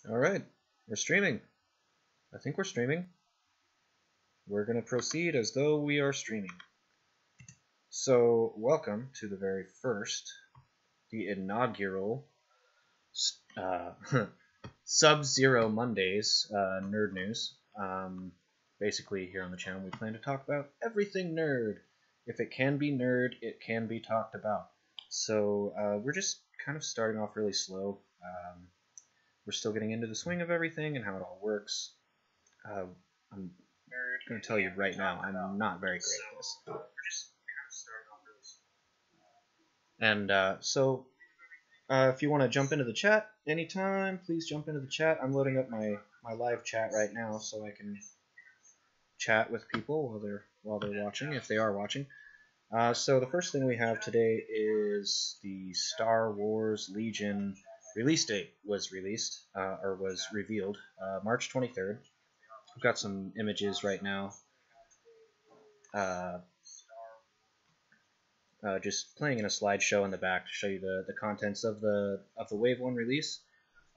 Alright, we're streaming. I think we're streaming. We're going to proceed as though we are streaming. So, welcome to the very first, the inaugural Subzero Mondays nerd news. Basically, here on the channel, we plan to talk about everything nerd. If it can be nerd, it can be talked about. So, we're just kind of starting off really slow. We're still getting into the swing of everything and how it all works. I'm going to tell you right now, I'm not very great at this. And if you want to jump into the chat anytime, please jump into the chat. I'm loading up my live chat right now so I can chat with people while they're watching, if they are watching. So the first thing we have today is the Star Wars Legion release date was released, or was revealed, March 23rd. I've got some images right now, just playing in a slideshow in the back to show you the contents of the Wave 1 release.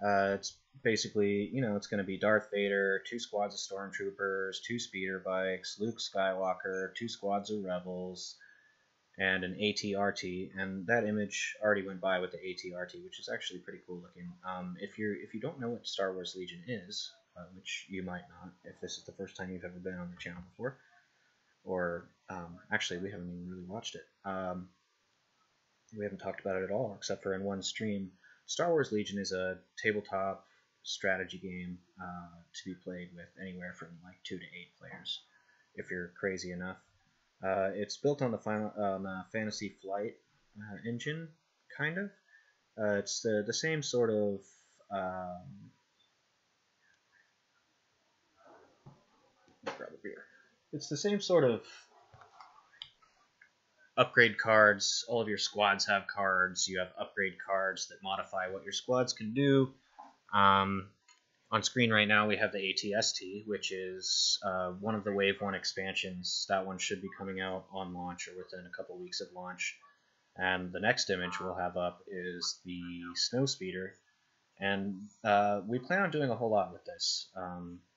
It's basically, it's going to be Darth Vader, 2 squads of Stormtroopers, 2 speeder bikes, Luke Skywalker, 2 squads of Rebels, and an AT-RT, and that image already went by with the AT-RT, which is actually pretty cool looking. If you don't know what Star Wars Legion is, which you might not, if this is the first time you've ever been on the channel before, or actually we haven't even really watched it. We haven't talked about it at all, except for in one stream. Star Wars Legion is a tabletop strategy game to be played with anywhere from like 2 to 8 players, if you're crazy enough. It's built on the Fantasy Flight engine, kind of. It's the same sort of grab a beer. It's the same sort of upgrade cards. All of your squads have cards. You have upgrade cards that modify what your squads can do. On screen right now we have the ATST, which is one of the Wave 1 expansions. That one should be coming out on launch or within a couple weeks of launch. And the next image we'll have up is the Snow Speeder. And we plan on doing a whole lot with this.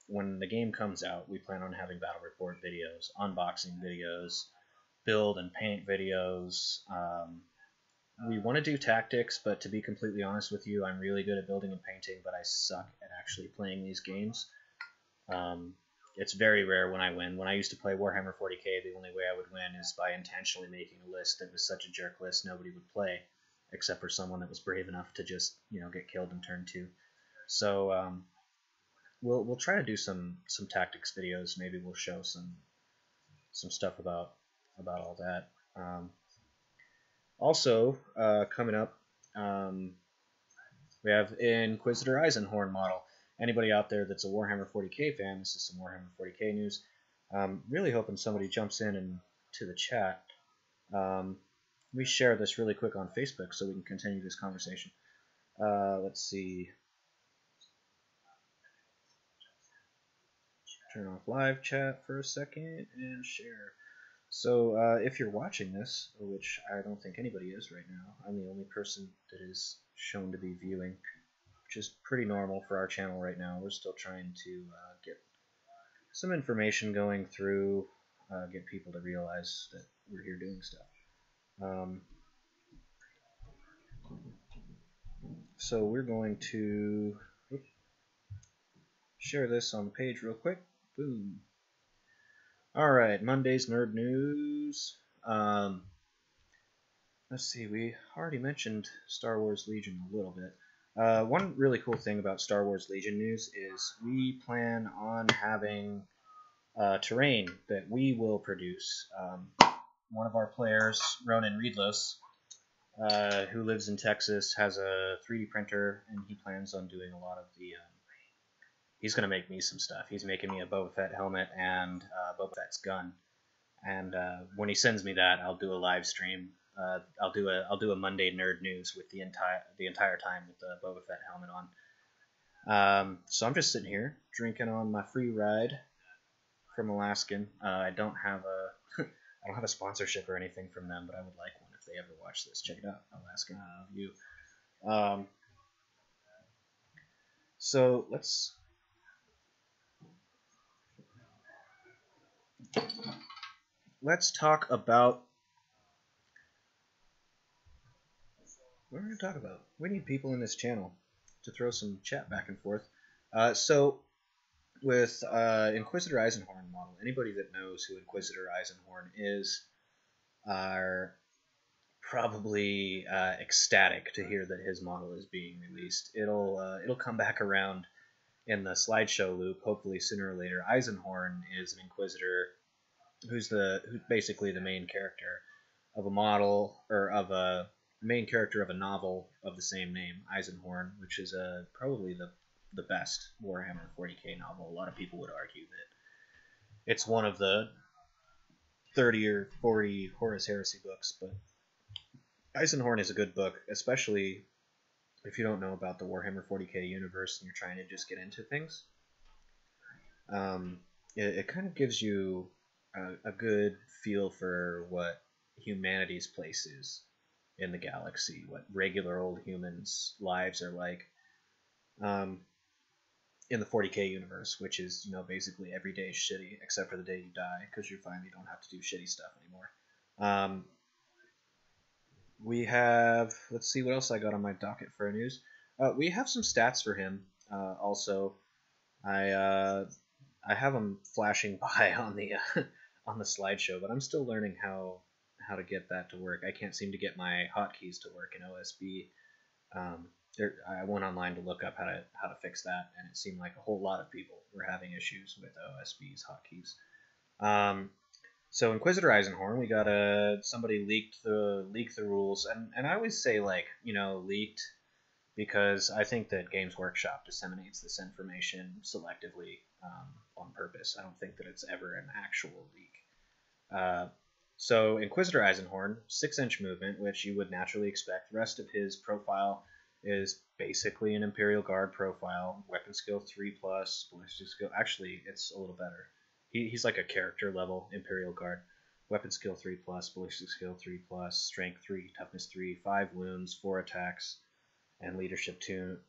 When the game comes out, we plan on having battle report videos, unboxing videos, build and paint videos. We want to do tactics, but to be completely honest with you, I'm really good at building and painting, but I suck at actually playing these games. It's very rare when I win. When I used to play Warhammer 40k, the only way I would win is by intentionally making a list that was such a jerk list nobody would play, except for someone that was brave enough to just, get killed in turn 2. So we'll try to do some tactics videos. Maybe we'll show some stuff about all that. Also, coming up, we have Inquisitor Eisenhorn model. Anybody out there that's a Warhammer 40k fan, this is some Warhammer 40k news. Really hoping somebody jumps in to the chat. We share this really quick on Facebook so we can continue this conversation. Let's see. Turn off live chat for a second and share. So if you're watching this, which I don't think anybody is right now, I'm the only person that is shown to be viewing, which is pretty normal for our channel right now. We're still trying to get some information going through, get people to realize that we're here doing stuff. So we're going to share this on the page real quick. Boom. Alright, Monday's Nerd News. Let's see, we already mentioned Star Wars Legion a little bit. One really cool thing about Star Wars Legion news is we plan on having terrain that we will produce. One of our players, Ronan Reedless, who lives in Texas, has a 3D printer, and he plans on doing a lot of the... he's going to make me some stuff. He's making me a Boba Fett helmet and Boba Fett's gun. And when he sends me that, I'll do a live stream. I'll do a Monday Nerd News with the entire time with the Boba Fett helmet on. So I'm just sitting here drinking on my free ride from Alaskan. I don't have a sponsorship or anything from them, but I would like one if they ever watch this. Check it out, Alaskan View. So let's talk about what we're going to talk about. We need people in this channel to throw some chat back and forth. So with Inquisitor Eisenhorn model, anybody that knows who Inquisitor Eisenhorn is are probably ecstatic to hear that his model is being released. It'll come back around in the slideshow loop, hopefully sooner or later. Eisenhorn is an Inquisitor who's basically the main character of a model, or of a main character of a novel of the same name, Eisenhorn, which is probably the best Warhammer 40k novel. A lot of people would argue that it's one of the 30 or 40 Horus Heresy books, but Eisenhorn is a good book, especially if you don't know about the Warhammer 40k universe and you're trying to just get into things. It kind of gives you a good feel for what humanity's place is in the galaxy, what regular old humans' lives are like in the 40k universe, which is, you know, basically every day is shitty except for the day you die, because you finally don't have to do shitty stuff anymore. We have, let's see what else I got on my docket for news. We have some stats for him. Also, I have them flashing by on the on the slideshow, but I'm still learning how to get that to work. I can't seem to get my hotkeys to work in OSB. I went online to look up how to fix that, and it seemed like a whole lot of people were having issues with OSB's hotkeys. So Inquisitor Eisenhorn, we got somebody leaked the rules, and I always say, like, you know, leaked, because I think that Games Workshop disseminates this information selectively on purpose. I don't think that it's ever an actual leak. So Inquisitor Eisenhorn, 6-inch movement, which you would naturally expect. The rest of his profile is basically an Imperial Guard profile. Weapon skill 3+, ballistic skill. Actually, it's a little better. He's like a character level Imperial Guard. Weapon skill 3+, ballistic skill 3+, strength 3, toughness 3, 5 wounds, 4 attacks, and leadership 10.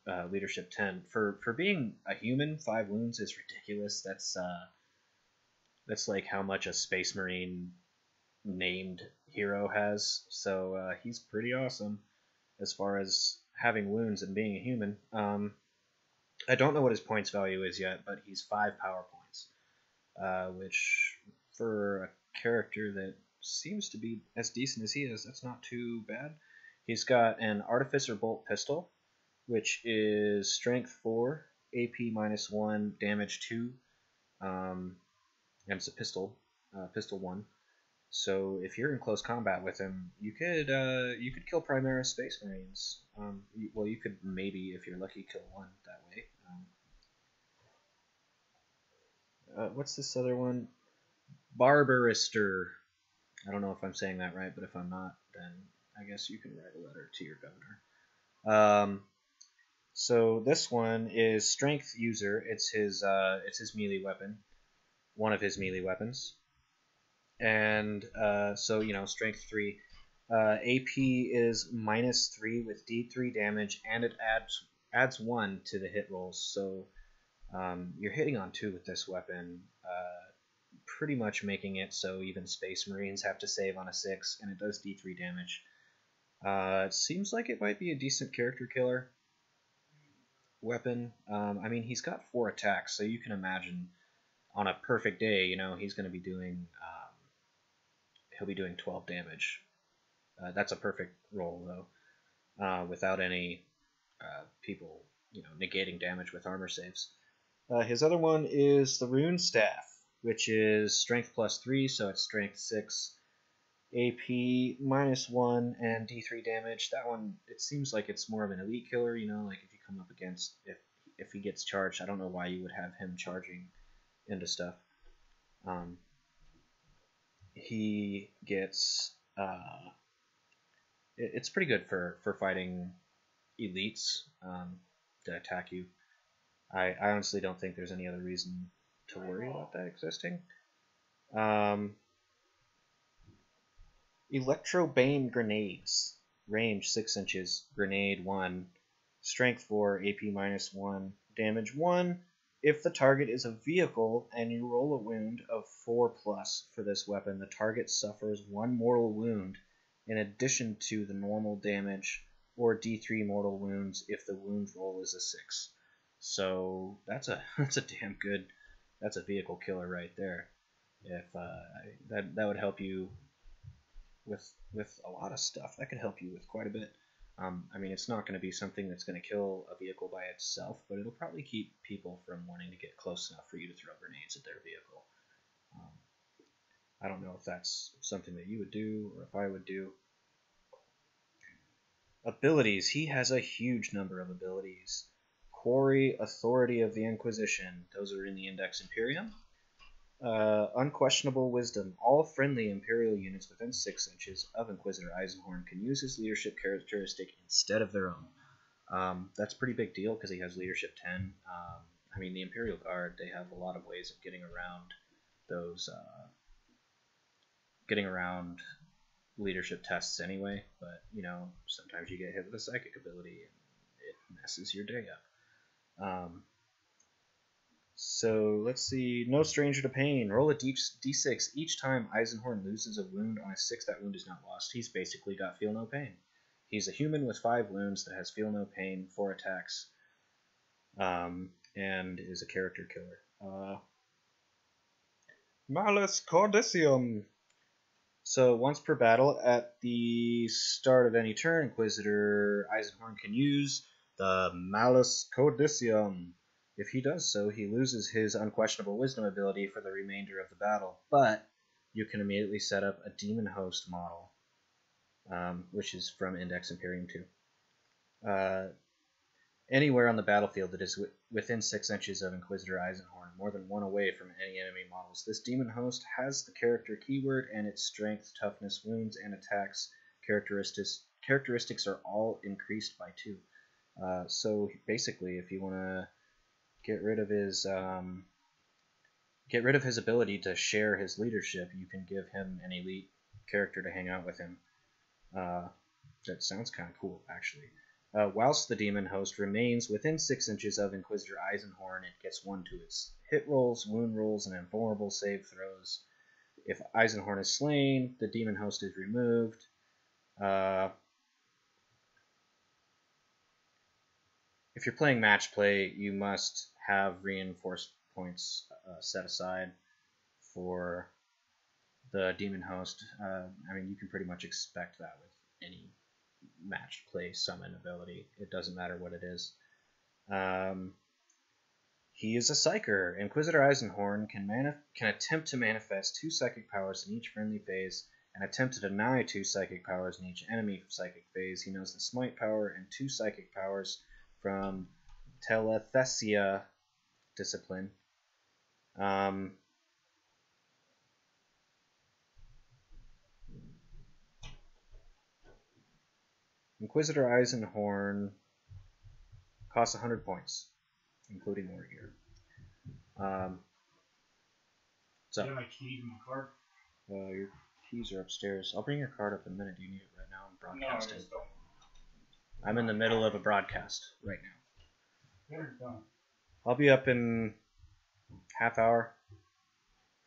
For being a human, 5 wounds is ridiculous. That's like how much a Space Marine named hero has. So he's pretty awesome as far as having wounds and being a human. I don't know what his points value is yet, but he's 5 power points. Which, for a character that seems to be as decent as he is, that's not too bad. He's got an Artificer Bolt Pistol, which is Strength 4, AP -1, Damage 2, and it's a pistol, Pistol 1. So if you're in close combat with him, you could kill Primaris Space Marines. Well, you could maybe, if you're lucky, kill one that way. What's this other one? Barbarister. I don't know if I'm saying that right, but if I'm not, then I guess you can write a letter to your governor. So this one is Strength User. It's his melee weapon, one of his melee weapons, and so, you know, Strength 3. AP is -3 with D3 damage, and it adds 1 to the hit rolls. So you're hitting on 2 with this weapon, pretty much making it so even Space Marines have to save on a 6, and it does D3 damage. It seems like it might be a decent character killer weapon. I mean, he's got 4 attacks, so you can imagine on a perfect day, you know, he's going to be doing he'll be doing 12 damage. That's a perfect roll, though, without any people, you know, negating damage with armor saves. His other one is the Rune Staff, which is Strength +3, so it's Strength 6, AP -1, and D3 damage. That one, it seems like it's more of an elite killer, you know, like if you come up against, if he gets charged, I don't know why you would have him charging into stuff. He gets, it's pretty good for fighting elites to attack you. I honestly don't think there's any other reason to worry about that existing. Electrobane Grenades. Range 6 inches. Grenade 1. Strength 4. AP -1. Damage 1. If the target is a vehicle and you roll a wound of 4+ for this weapon, the target suffers 1 mortal wound in addition to the normal damage or D3 mortal wounds if the wound roll is a 6. So that's a damn good, that's a vehicle killer right there. If that would help you with a lot of stuff. That could help you with quite a bit. I mean, it's not going to be something that's going to kill a vehicle by itself, but it'll probably keep people from wanting to get close enough for you to throw grenades at their vehicle. I don't know if that's something that you would do or if I would do. Abilities. He has a huge number of abilities. Quarry, Authority of the Inquisition. Those are in the Index Imperium. Unquestionable Wisdom. All friendly Imperial units within 6 inches of Inquisitor Eisenhorn can use his leadership characteristic instead of their own. That's a pretty big deal because he has leadership 10. I mean, the Imperial Guard, they have a lot of ways of getting around those, leadership tests anyway, but, you know, sometimes you get hit with a psychic ability and it messes your day up. So let's see. No stranger to pain. Roll a d6 each time Eisenhorn loses a wound on a 6. That wound is not lost. He's basically got feel no pain. He's a human with 5 wounds that has feel no pain, 4 attacks, and is a character killer. Malus Cordicium. So once per battle, at the start of any turn, Inquisitor Eisenhorn can use the Malus Cordicium. If he does so, he loses his Unquestionable Wisdom ability for the remainder of the battle, but you can immediately set up a Demon Host model, which is from Index Imperium 2. Anywhere on the battlefield that is within 6 inches of Inquisitor Eisenhorn, more than 1 away from any enemy models. This Demon Host has the character keyword, and its strength, toughness, wounds, and attacks characteristics are all increased by 2. So basically, if you want to get rid of his ability to share his leadership, you can give him an elite character to hang out with him. That sounds kind of cool, actually. Whilst the Demon Host remains within 6 inches of Inquisitor Eisenhorn, it gets 1 to its hit rolls, wound rolls, and invulnerable save throws. If Eisenhorn is slain, the Demon Host is removed. If you're playing match play, you must have reinforced points set aside for the Demon Host. I mean, you can pretty much expect that with any match play summon ability. It doesn't matter what it is. He is a Psyker. Inquisitor Eisenhorn can attempt to manifest 2 psychic powers in each friendly phase and attempt to deny 2 psychic powers in each enemy psychic phase. He knows the Smite power and 2 psychic powers from Telethesia discipline. Inquisitor Eisenhorn costs 100 points, including war gear. So, do you have my keys and my card? Your keys are upstairs. I'll bring your card up in a minute. Do you need it right now? I'm broadcasting. No, I just don't. I'm in the middle of a broadcast right now. Dinner's done. I'll be up in half hour,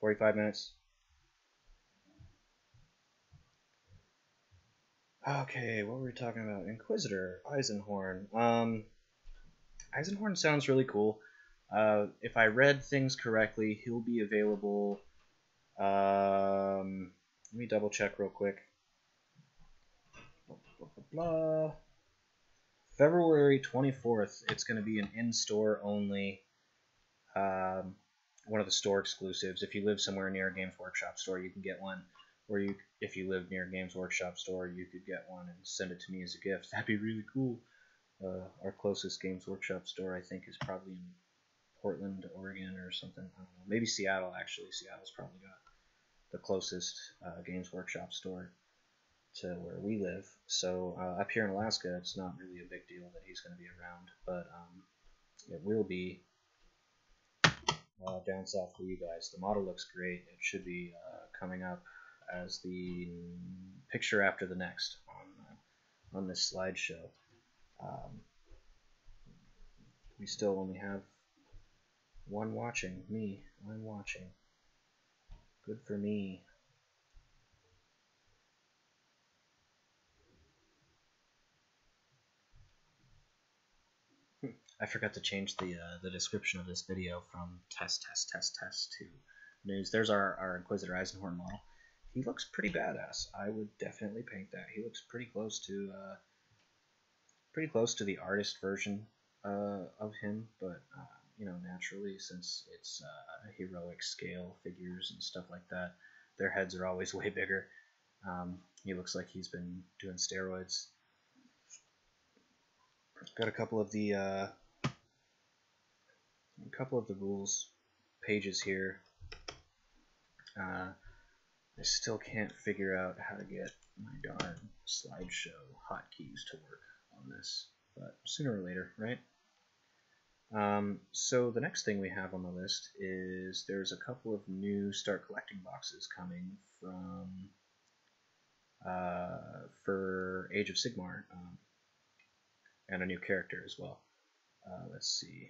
45 minutes. Okay, what were we talking about? Inquisitor Eisenhorn. Eisenhorn sounds really cool. If I read things correctly, he'll be available. Let me double check real quick. Blah, blah, blah. February 24th, it's going to be an in-store only, one of the store exclusives. If you live somewhere near a Games Workshop store, you can get one. Or if you live near a Games Workshop store, you could get one and send it to me as a gift. That'd be really cool. Our closest Games Workshop store, I think, is probably in Portland, Oregon, or something. I don't know. Maybe Seattle, actually. Seattle's probably got the closest Games Workshop store to where we live. So up here in Alaska, it's not really a big deal that he's going to be around, but it will be down south for you guys. The model looks great. It should be coming up as the picture after the next on this slideshow. We still only have one watching. Me. I'm watching. Good for me. I forgot to change the description of this video from test to news. There's our Inquisitor Eisenhorn model. He looks pretty badass. I would definitely paint that. He looks pretty close to the artist version of him, but you know, naturally, since it's heroic scale figures and stuff like that, their heads are always way bigger. He looks like he's been doing steroids. Got a couple of the rules pages here. I still can't figure out how to get my darn slideshow hotkeys to work on this, but sooner or later, right? So the next thing we have on the list is there's a couple of new Start Collecting boxes coming from for Age of Sigmar, and a new character as well. Let's see.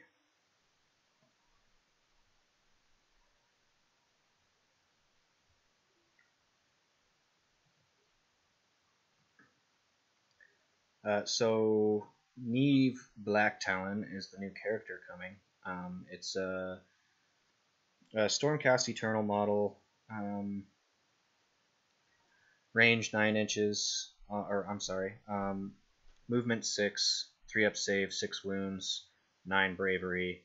So Neve Blacktalon is the new character coming. It's a Stormcast Eternal model, range 9 inches, movement 6, 3 up save, 6 wounds, 9 bravery,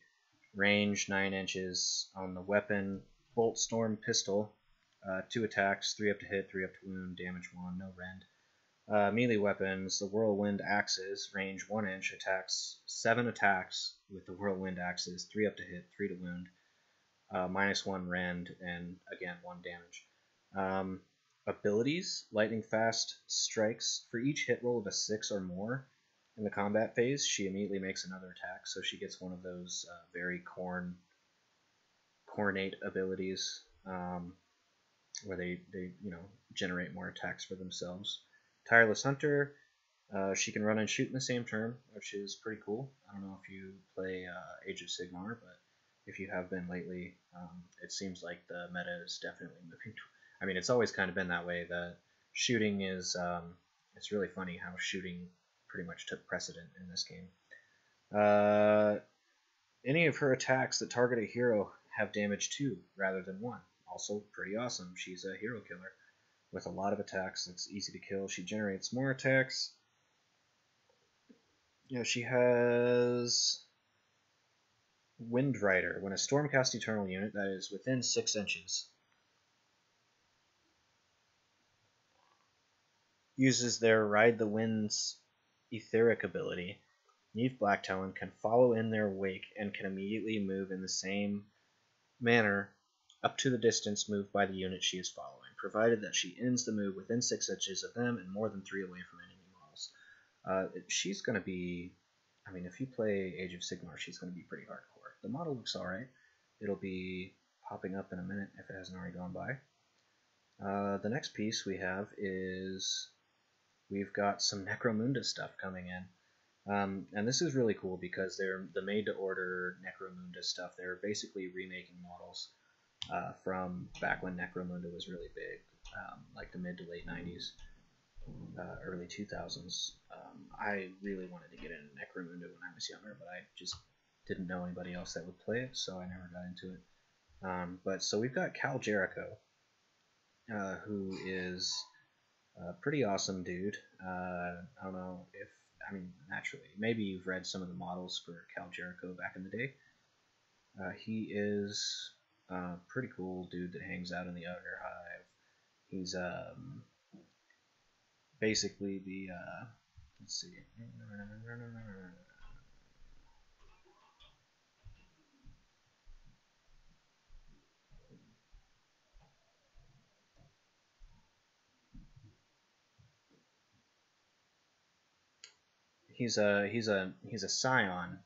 range 9 inches on the weapon, Bolt Storm Pistol, 2 attacks, 3 up to hit, 3 up to wound, damage 1, no rend. Melee weapons, the Whirlwind Axes, range 1 inch, attacks 7 attacks with the Whirlwind Axes, 3 up to hit, 3 to wound, -1 rend, and again 1 damage. Abilities, lightning fast strikes. For each hit roll of a 6 or more in the combat phase, she immediately makes another attack, so she gets one of those very cornate abilities where they generate more attacks for themselves. Tireless Hunter, she can run and shoot in the same turn, which is pretty cool. I don't know if you play Age of Sigmar, but if you have been lately, it seems like the meta is definitely moving. I mean, it's always kind of been that way. The shooting is, it's really funny how shooting pretty much took precedent in this game. Any of her attacks that target a hero have damage 2 rather than 1. Also pretty awesome. She's a hero killer with a lot of attacks. It's easy to kill. She generates more attacks. Yeah, she has Wind Rider. When a Stormcast Eternal unit that is within 6 inches uses their Ride the Wind's etheric ability, Neve Blacktalon can follow in their wake and can immediately move in the same manner up to the distance moved by the unit she is following, provided that she ends the move within 6 inches of them and more than 3 away from enemy models. She's going to be, I mean, if you play Age of Sigmar, she's going to be pretty hardcore. The model looks alright. It'll be popping up in a minute if it hasn't already gone by. The next piece we have is we've got some Necromunda stuff coming in. And this is really cool because they're the made-to-order Necromunda stuff. They're basically remaking models from back when Necromunda was really big, like the mid to late 90s, early 2000s. I really wanted to get into Necromunda when I was younger, but I just didn't know anybody else that would play it, so I never got into it. But so we've got Cal Jericho, who is a pretty awesome dude. I don't know if, I mean, naturally, maybe you've read some of the models for Cal Jericho back in the day. He is a pretty cool dude that hangs out in the Outer Hive. He's basically the, let's see. He's a scion,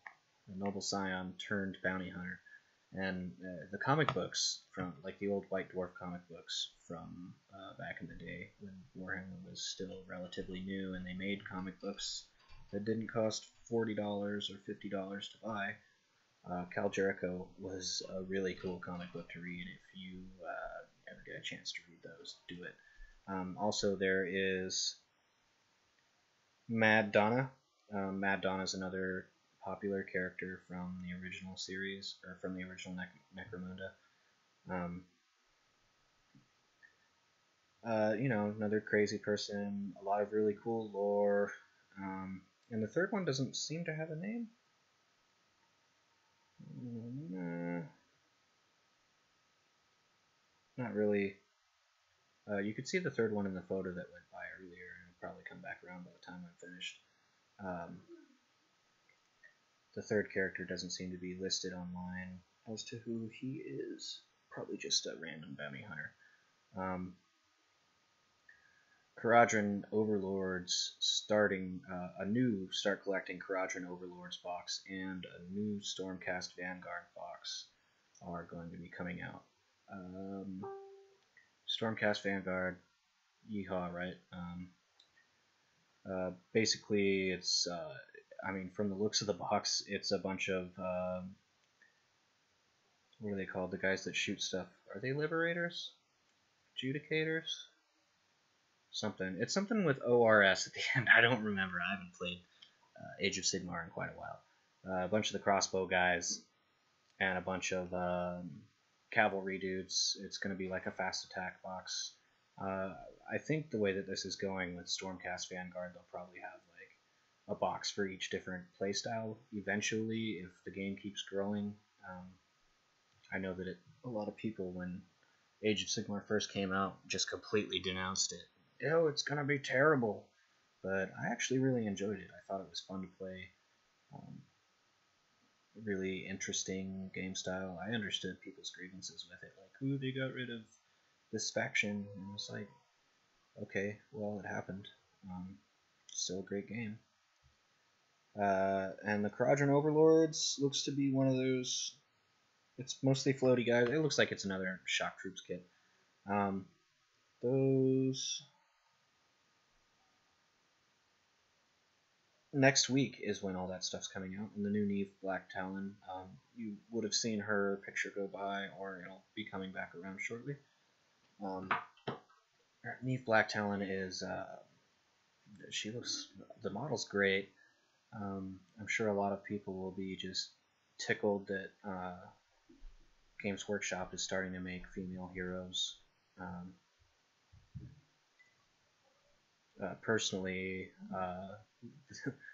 a noble scion turned bounty hunter, and the comic books from like the old White Dwarf comic books from back in the day when Warhammer was still relatively new, and they made comic books that didn't cost $40 or $50 to buy. Cal Jericho was a really cool comic book to read. If you ever get a chance to read those, do it. Also, there is Mad Donna. Mad Donna is another popular character from the original series, or from the original Necromunda. You know, another crazy person, a lot of really cool lore. And the third one doesn't seem to have a name. Not really. You could see the third one in the photo that went by earlier, and it'll probably come back around by the time I'm finished. The third character doesn't seem to be listed online as to who he is. Probably just a random bounty hunter. Kharadron Overlords starting a new Start Collecting Kharadron Overlords box and a new Stormcast Vanguard box are going to be coming out. Stormcast Vanguard, yeehaw, right? Basically, it's I mean, from the looks of the box, it's a bunch of what are they called? The guys that shoot stuff. Are they liberators? Adjudicators? Something. It's something with ORS at the end. I don't remember. I haven't played Age of Sigmar in quite a while. A bunch of the crossbow guys and a bunch of cavalry dudes. It's going to be like a fast attack box. I think the way that this is going with Stormcast Vanguard, they'll probably have like a box for each different playstyle eventually if the game keeps growing. I know that a lot of people, when Age of Sigmar first came out, just completely denounced it. Ew, it's gonna be terrible. But I actually really enjoyed it. I thought it was fun to play. Really interesting game style. I understood people's grievances with it, like, ooh, they got rid of this faction. And it was like, okay, well, it happened. Still a great game. And the Kharadron Overlords looks to be one of those. It's mostly floaty guys. It looks like it's another Shock Troops kit. Those next week is when all that stuff's coming out, and the new Neve Black Talon. You would have seen her picture go by, or it'll be coming back around shortly. Neve Black Talon is she looks, the model's great. I'm sure a lot of people will be just tickled that Games Workshop is starting to make female heroes. Personally,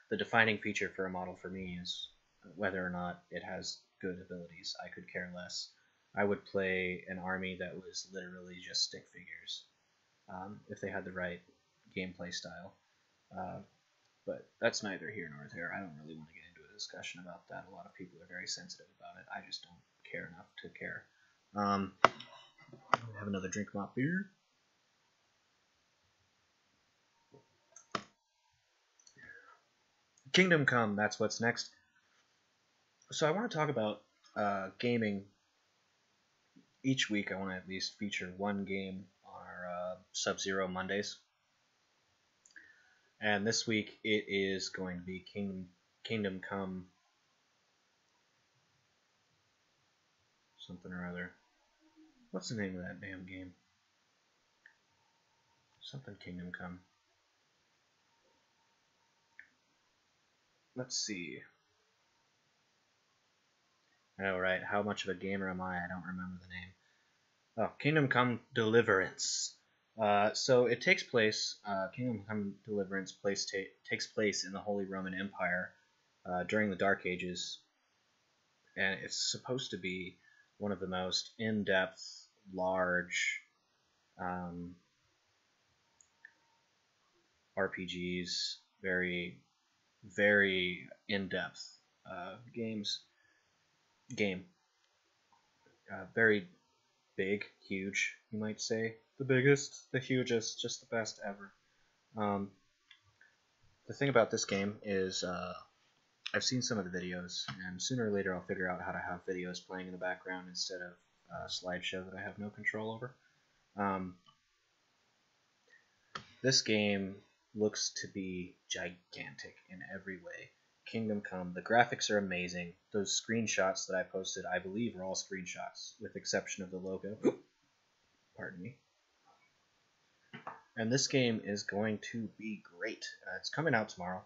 the defining feature for a model for me is whether or not it has good abilities. I could care less. I would play an army that was literally just stick figures if they had the right gameplay style. But that's neither here nor there. I don't really want to get into a discussion about that. A lot of people are very sensitive about it. I just don't care enough to care. Have another drink of my beer. Kingdom Come, that's what's next. So I want to talk about gaming. Each week I want to at least feature one game on our Subzero Mondays. And this week it is going to be Kingdom Come something or other. What's the name of that damn game? Something Kingdom Come. Let's see. Alright, how much of a gamer am I? I don't remember the name. Oh, Kingdom Come Deliverance. So it takes place, Kingdom Come Deliverance takes place in the Holy Roman Empire during the Dark Ages. And it's supposed to be one of the most in-depth, large RPGs, very, very in-depth game. Very big, huge, you might say. The biggest, the hugest, just the best ever. The thing about this game is I've seen some of the videos, and sooner or later I'll figure out how to have videos playing in the background instead of a slideshow that I have no control over. This game looks to be gigantic in every way. Kingdom Come. The graphics are amazing. Those screenshots that I posted, I believe, are all screenshots, with the exception of the logo. Pardon me. And this game is going to be great. It's coming out tomorrow.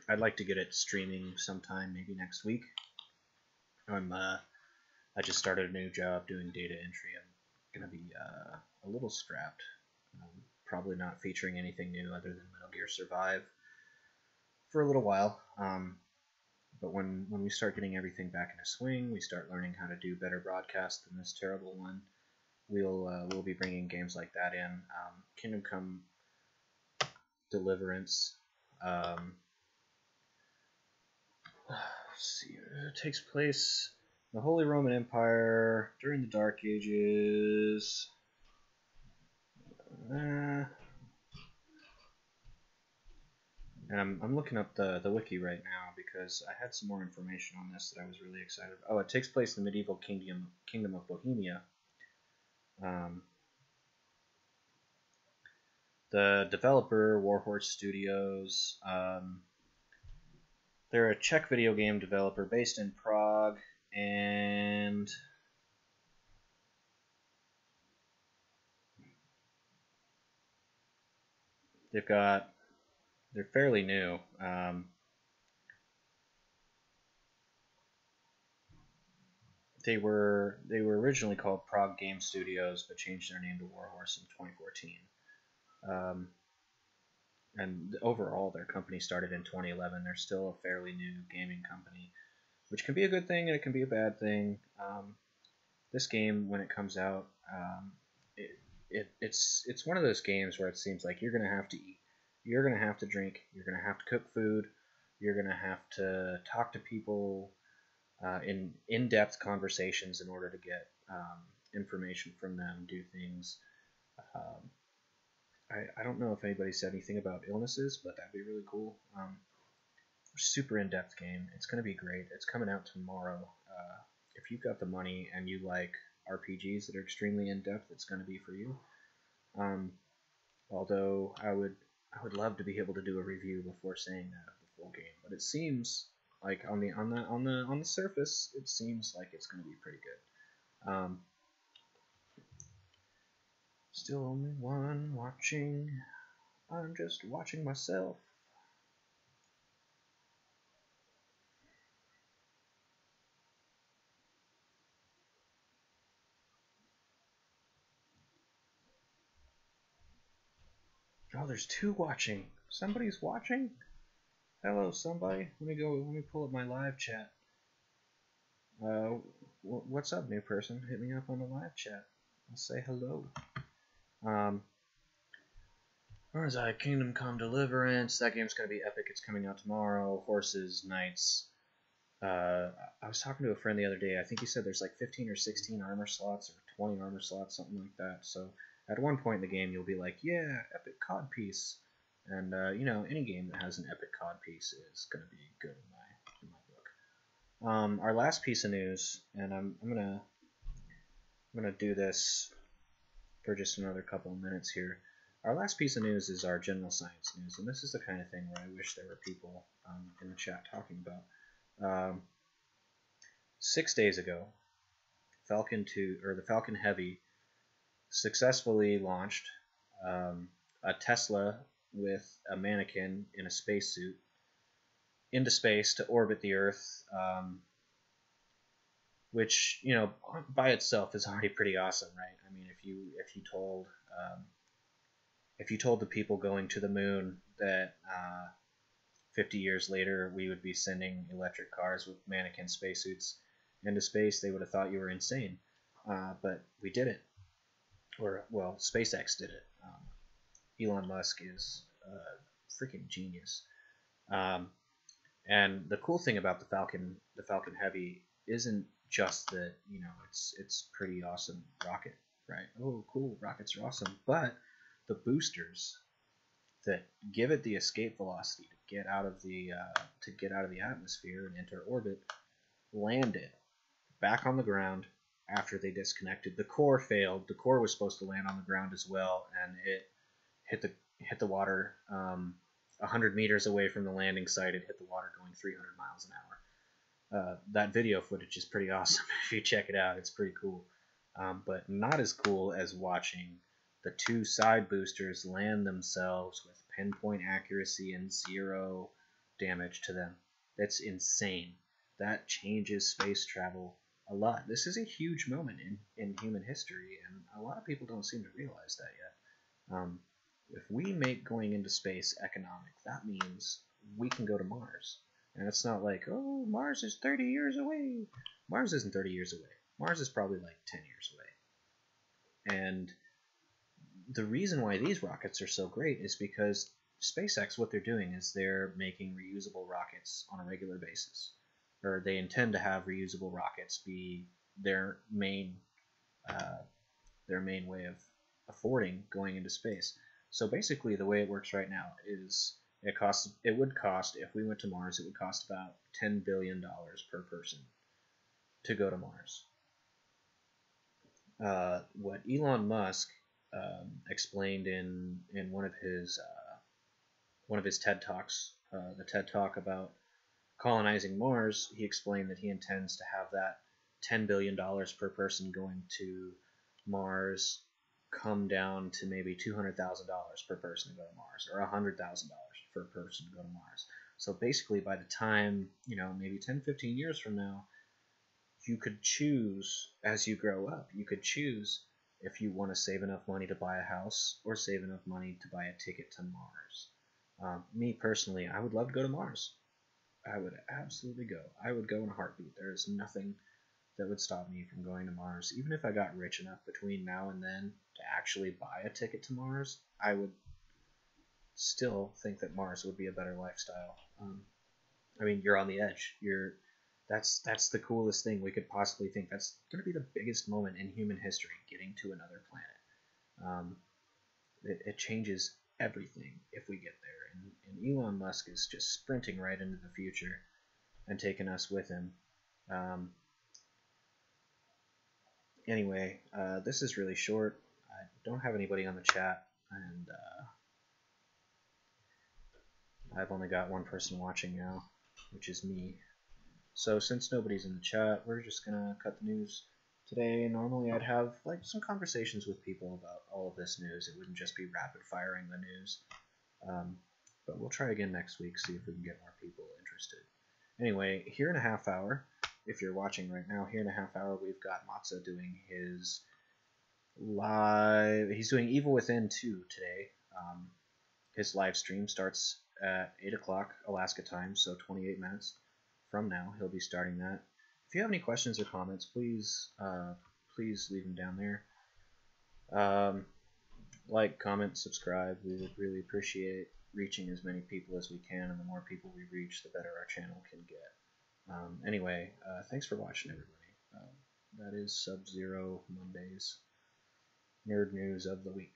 I'd like to get it streaming sometime, maybe next week. I just started a new job doing data entry. I'm going to be a little strapped. Probably not featuring anything new other than Metal Gear Survive for a little while. But when we start getting everything back into swing, we start learning how to do better broadcasts than this terrible one, we'll be bringing games like that in. Kingdom Come Deliverance. Let's see, it takes place in the Holy Roman Empire during the Dark Ages. And I'm looking up the wiki right now because I had some more information on this that I was really excited about. Oh, it takes place in the medieval kingdom of Bohemia. The developer, Warhorse Studios, they're a Czech video game developer based in Prague, and they're fairly new. They were originally called Prague Game Studios, but changed their name to Warhorse in 2014. And overall, their company started in 2011. They're still a fairly new gaming company, which can be a good thing and it can be a bad thing. This game, when it comes out, it's one of those games where it seems like you're gonna have to eat, you're gonna have to drink, you're gonna have to cook food, you're gonna have to talk to people in in-depth conversations in order to get information from them, do things. I don't know if anybody said anything about illnesses, but that'd be really cool. Super in-depth game. It's going to be great. It's coming out tomorrow. If you've got the money and you like RPGs that are extremely in-depth, it's going to be for you. Although I would love to be able to do a review before saying that of the full game, but it seems like on the surface, it seems like it's going to be pretty good. Still only one watching. I'm just watching myself. Oh, there's two watching. Somebody's watching? Hello, somebody. Let me pull up my live chat. What's up, new person? Hit me up on the live chat. I'll say hello. Where is I? Kingdom Come Deliverance. That game's gonna be epic. It's coming out tomorrow. Horses, knights. I was talking to a friend the other day. I think he said there's like 15 or 16 armor slots or 20 armor slots, something like that. So at one point in the game, you'll be like, yeah, epic cod piece. And you know, any game that has an epic cod piece is gonna be good in my book. Our last piece of news, and I'm gonna do this for just another couple of minutes here. Our last piece of news is our general science news, and this is the kind of thing where I wish there were people in the chat talking about. 6 days ago, the Falcon Heavy successfully launched a Tesla with a mannequin in a spacesuit into space to orbit the Earth, which, you know, by itself is already pretty awesome, right? I mean, if you told the people going to the moon that 50 years later we would be sending electric cars with mannequin spacesuits into space, they would have thought you were insane. But we did it. Or, well, SpaceX did it. Elon Musk is a freaking genius. And the cool thing about the Falcon Heavy isn't just that, you know, it's pretty awesome rocket, right? Oh, cool, rockets are awesome. But the boosters that give it the escape velocity to get out of the atmosphere and enter orbit landed back on the ground after they disconnected. The core failed. The core was supposed to land on the ground as well, and it hit the water 100 meters away from the landing site, it hit the water going 300 miles an hour. That video footage is pretty awesome. If you check it out, it's pretty cool. But not as cool as watching the two side boosters land themselves with pinpoint accuracy and 0 damage to them. That's insane. That changes space travel a lot. This is a huge moment in human history, and a lot of people don't seem to realize that yet. If we make going into space economic, that means we can go to Mars. And it's not like, oh, Mars is 30 years away. Mars isn't 30 years away. Mars is probably like 10 years away. And the reason why these rockets are so great is because SpaceX, what they're doing is they're making reusable rockets on a regular basis. Or they intend to have reusable rockets be their main way of affording going into space. So basically, the way it works right now is it would cost, if we went to Mars, it would cost about $10 billion per person to go to Mars. What Elon Musk explained in one of his TED Talks, the TED Talk about colonizing Mars, he explained that he intends to have that $10 billion per person going to Mars come down to maybe $200,000 per person to go to Mars, or $100,000 per person to go to Mars. So basically, by the time, maybe 10, 15 years from now, you could choose, as you grow up, you could choose if you want to save enough money to buy a house or save enough money to buy a ticket to Mars. Me personally, I would love to go to Mars. I would absolutely go. I would go in a heartbeat. There is nothing that would stop me from going to Mars. Even if I got rich enough between now and then to actually buy a ticket to Mars, I would still think that Mars would be a better lifestyle. I mean, you're on the edge. That's the coolest thing we could possibly think. That's going to be the biggest moment in human history, getting to another planet. It changes everything if we get there. And Elon Musk is just sprinting right into the future and taking us with him. Anyway, this is really short. I don't have anybody on the chat, and I've only got one person watching now, which is me. So since nobody's in the chat, we're just gonna cut the news today. Normally I'd have some conversations with people about all of this news. It wouldn't just be rapid firing the news. But we'll try again next week, see if we can get more people interested. Anyway, here in a half hour, if you're watching right now, here in a half hour, we've got Matza doing his live. He's doing Evil Within 2 today. His live stream starts at 8 o'clock Alaska time, so 28 minutes from now. He'll be starting that. If you have any questions or comments, please leave them down there. Like, comment, subscribe. We would really appreciate reaching as many people as we can, and the more people we reach, the better our channel can get. Anyway, thanks for watching, everybody. That is Subzero Mondays Nerd News of the Week.